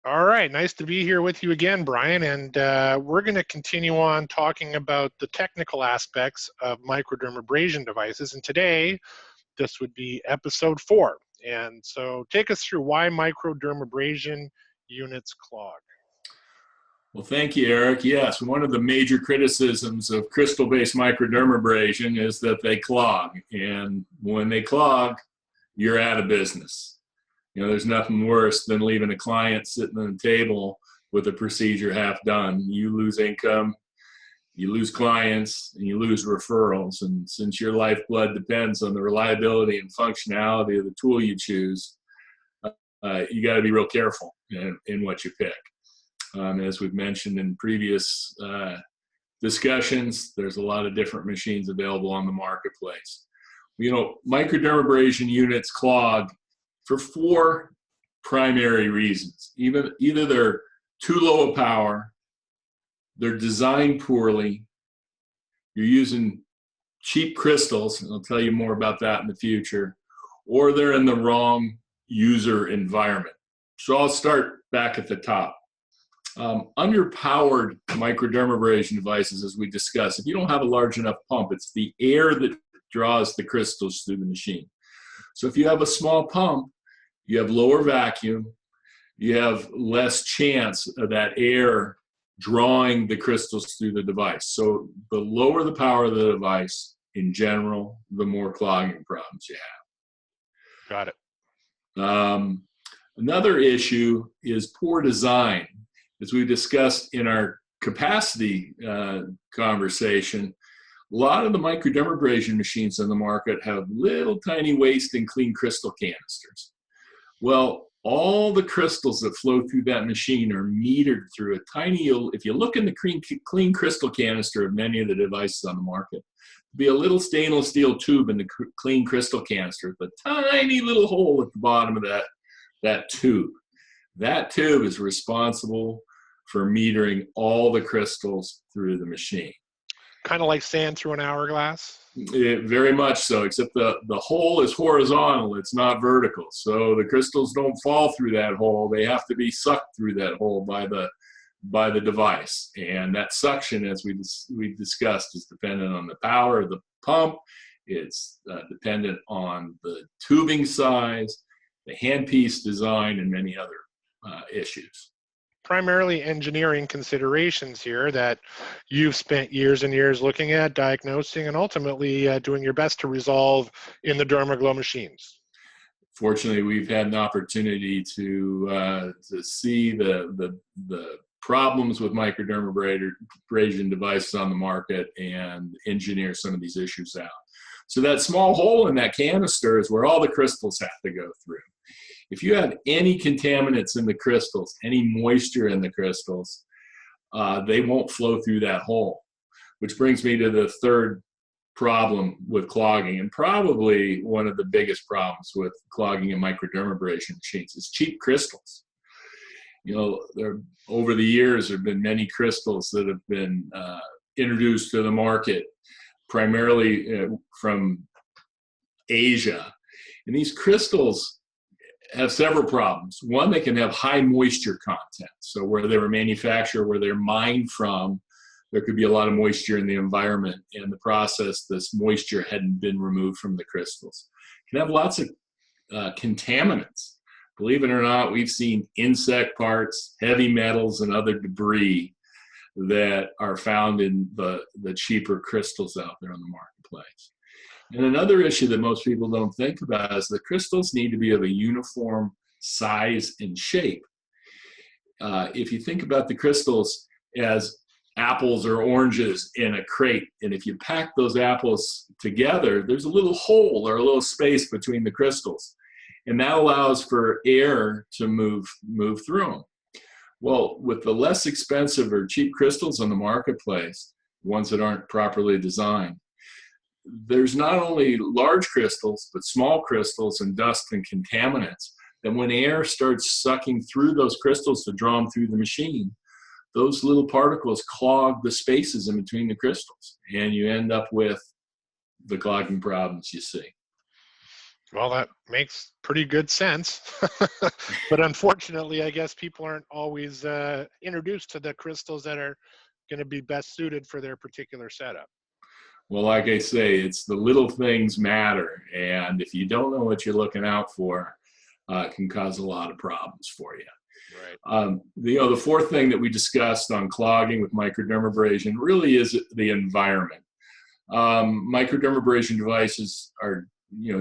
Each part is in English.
All right, nice to be here with you again, Brian. And we're going to continue on talking about the technical aspects of microdermabrasion devices. And today, this would be episode 4. And so take us through why microdermabrasion units clog. Well, thank you, Eric. Yes, one of the major criticisms of crystal-based microdermabrasion is that they clog. And when they clog, you're out of business. You know, there's nothing worse than leaving a client sitting on the table with a procedure half done. You lose income, you lose clients, and you lose referrals. And since your lifeblood depends on the reliability and functionality of the tool you choose, you got to be real careful in what you pick. As we've mentioned in previous discussions, there's a lot of different machines available on the marketplace. You know, microdermabrasion units clog for 4 primary reasons. Either they're too low a power, they're designed poorly, you're using cheap crystals, and I'll tell you more about that in the future, or they're in the wrong user environment. So I'll start back at the top. Underpowered microdermabrasion devices, as we discussed, if you don't have a large enough pump, it's the air that draws the crystals through the machine. So if you have a small pump, you have lower vacuum, you have less chance of that air drawing the crystals through the device. So the lower the power of the device, in general, the more clogging problems you have. Got it. Another issue is poor design. As we discussed in our capacity conversation, a lot of the microdermabrasion machines on the market have little tiny waste and clean crystal canisters. Well, all the crystals that flow through that machine are metered through a tiny, if you look in the clean crystal canister of many of the devices on the market, there'll be a little stainless steel tube in the clean crystal canister with a tiny little hole at the bottom of that tube. That tube is responsible for metering all the crystals through the machine. Kind of like sand through an hourglass? Very much so, except the hole is horizontal, it's not vertical. So the crystals don't fall through that hole, they have to be sucked through that hole by the device. And that suction, as we discussed, is dependent on the power of the pump, it's dependent on the tubing size, the handpiece design, and many other issues. Primarily engineering considerations here that you've spent years and years looking at, diagnosing, and ultimately doing your best to resolve in the Dermaglow machines. Fortunately, we've had an opportunity to see the problems with microdermabrasion devices on the market and engineer some of these issues out. So that small hole in that canister is where all the crystals have to go through. If you have any contaminants in the crystals, any moisture in the crystals, they won't flow through that hole, which brings me to the third problem with clogging, and probably one of the biggest problems with clogging in microdermabrasion machines is cheap crystals. You know, over the years, there have been many crystals that have been introduced to the market, primarily from Asia. And these crystals have several problems. One, they can have high moisture content. So where they were manufactured, where they're mined from, there could be a lot of moisture in the environment. In the process, this moisture hadn't been removed from the crystals. It can have lots of contaminants. Believe it or not, we've seen insect parts, heavy metals, and other debris that are found in the cheaper crystals out there on the marketplace. And another issue that most people don't think about is the crystals need to be of a uniform size and shape. If you think about the crystals as apples or oranges in a crate, and if you pack those apples together, there's a little hole or a little space between the crystals. And that allows for air to move through them. Well, with the less expensive or cheap crystals on the marketplace, ones that aren't properly designed, there's not only large crystals, but small crystals and dust and contaminants that when air starts sucking through those crystals to draw them through the machine, those little particles clog the spaces in between the crystals, and you end up with the clogging problems you see. Well, that makes pretty good sense. But unfortunately, I guess people aren't always introduced to the crystals that are going to be best suited for their particular setup. Well, like I say, it's the little things matter. And if you don't know what you're looking out for, it can cause a lot of problems for you. Right. The fourth thing that we discussed on clogging with microdermabrasion really is the environment. Microdermabrasion devices are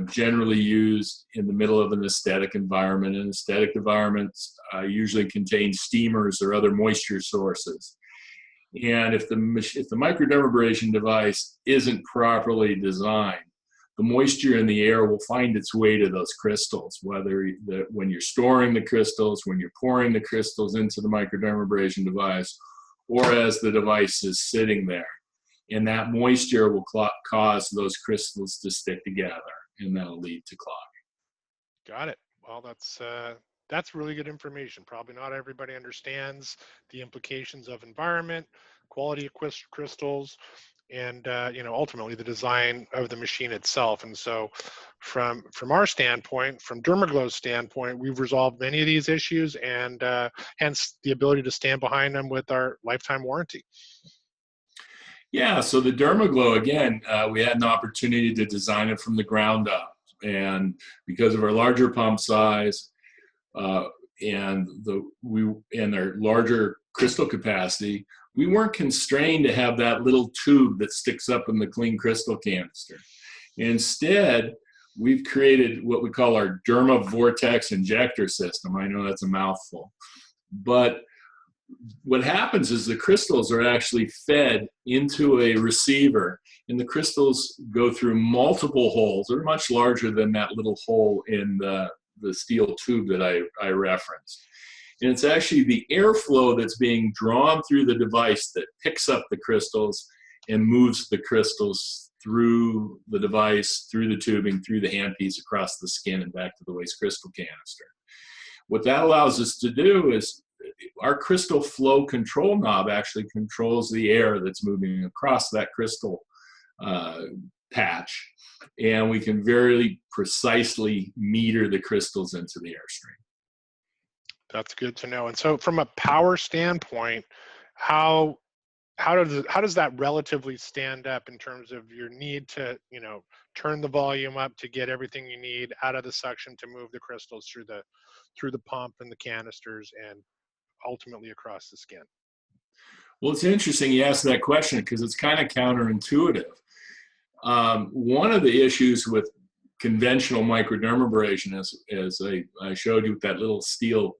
generally used in the middle of an aesthetic environment, and aesthetic environments usually contain steamers or other moisture sources. And if the microdermabrasion device isn't properly designed, the moisture in the air will find its way to those crystals, whether when you're storing the crystals, when you're pouring the crystals into the microdermabrasion device, or as the device is sitting there. And that moisture will cause those crystals to stick together, and that'll lead to clogging. Got it. Well, that's really good information. Probably not everybody understands the implications of environment, quality of crystals, and ultimately the design of the machine itself. And so, from our standpoint, from Dermaglow's standpoint, we've resolved many of these issues, and hence the ability to stand behind them with our lifetime warranty. Yeah, so the Dermaglow, again, we had an opportunity to design it from the ground up. And because of our larger pump size and our larger crystal capacity, we weren't constrained to have that little tube that sticks up in the clean crystal canister. Instead, we've created what we call our Derma Vortex injector system. I know that's a mouthful, but what happens is the crystals are actually fed into a receiver, and the crystals go through multiple holes. They're much larger than that little hole in the steel tube that I referenced. And it's actually the airflow that's being drawn through the device that picks up the crystals and moves the crystals through the device, through the tubing, through the handpiece, across the skin, and back to the waste crystal canister. What that allows us to do is our crystal flow control knob actually controls the air that's moving across that crystal patch, and we can very precisely meter the crystals into the airstream. That's good to know. And so, from a power standpoint, how does that relatively stand up in terms of your need to turn the volume up to get everything you need out of the suction to move the crystals through the pump and the canisters and ultimately across the skin? Well, it's interesting you asked that question because it's kind of counterintuitive. One of the issues with conventional microdermabrasion, as I showed you with that little steel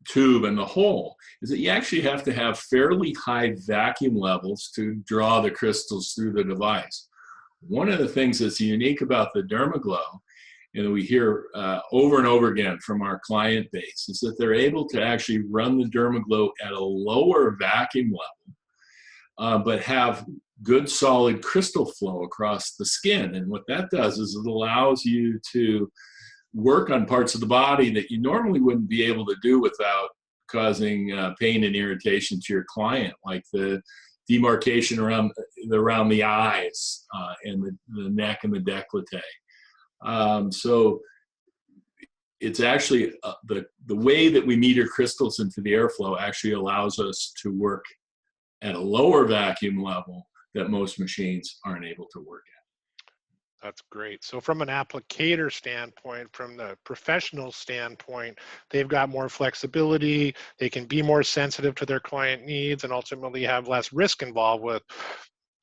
tube and the hole, is that you actually have to have fairly high vacuum levels to draw the crystals through the device. One of the things that's unique about the Dermaglow, and we hear over and over again from our client base, is that they're able to actually run the Dermaglow at a lower vacuum level, but have good solid crystal flow across the skin. And what that does is it allows you to work on parts of the body that you normally wouldn't be able to do without causing pain and irritation to your client, like the demarcation around the eyes and the neck and the décolleté. So it's actually the way that we meter crystals into the airflow actually allows us to work at a lower vacuum level that most machines aren't able to work at. That's great. So from an applicator standpoint, from the professional standpoint, they've got more flexibility. They can be more sensitive to their client needs and ultimately have less risk involved with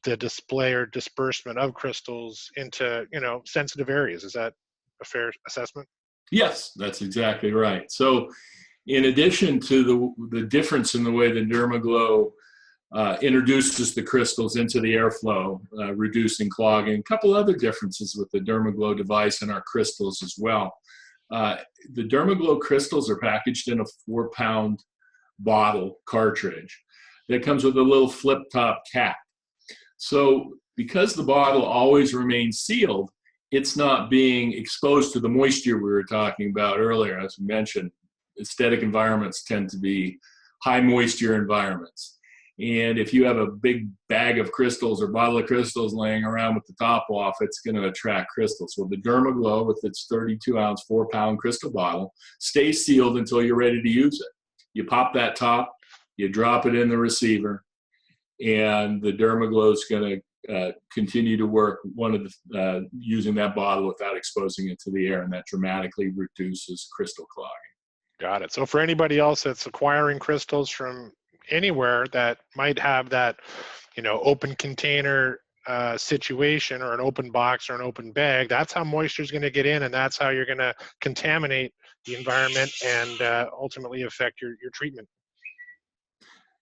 the display or disbursement of crystals into, sensitive areas. Is that a fair assessment? Yes, that's exactly right. So in addition to the difference in the way the Dermaglow introduces the crystals into the airflow, reducing clogging. A couple other differences with the Dermaglow device and our crystals as well. The Dermaglow crystals are packaged in a 4-pound bottle cartridge that comes with a little flip-top cap. So because the bottle always remains sealed, it's not being exposed to the moisture we were talking about earlier. As we mentioned, aesthetic environments tend to be high moisture environments. And if you have a big bag of crystals or bottle of crystals laying around with the top off, it's going to attract crystals. Well, the Dermaglow with its 32-ounce, 4-pound crystal bottle stays sealed until you're ready to use it. You pop that top, you drop it in the receiver, and the Dermaglow is going to continue to work using that bottle without exposing it to the air, and that dramatically reduces crystal clogging. Got it. So for anybody else that's acquiring crystals from anywhere that might have that, open container situation, or an open box or an open bag, that's how moisture is going to get in, and that's how you're going to contaminate the environment and ultimately affect your treatment.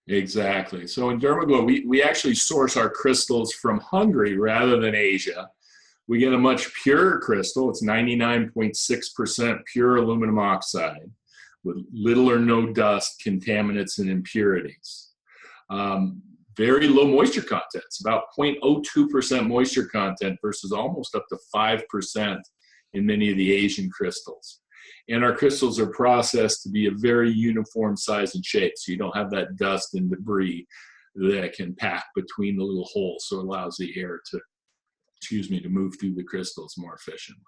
Exactly. So in Dermaglow, we actually source our crystals from Hungary rather than Asia. We get a much purer crystal. It's 99.6% pure aluminum oxide with little or no dust, contaminants, and impurities. Very low moisture content. It's about 0.02% moisture content versus almost up to 5% in many of the Asian crystals. And our crystals are processed to be a very uniform size and shape, so you don't have that dust and debris that can pack between the little holes, so it allows the air to, to move through the crystals more efficiently.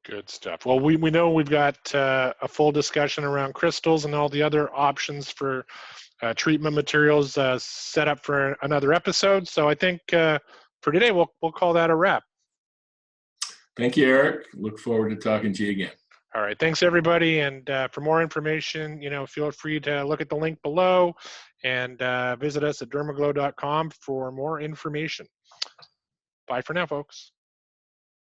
Good stuff. Well, we know we've got a full discussion around crystals and all the other options for treatment materials set up for another episode. So I think for today, we'll call that a wrap. Thank you, Eric. Look forward to talking to you again. All right. Thanks, everybody. And for more information, feel free to look at the link below and visit us at dermaglow.com for more information. Bye for now, folks.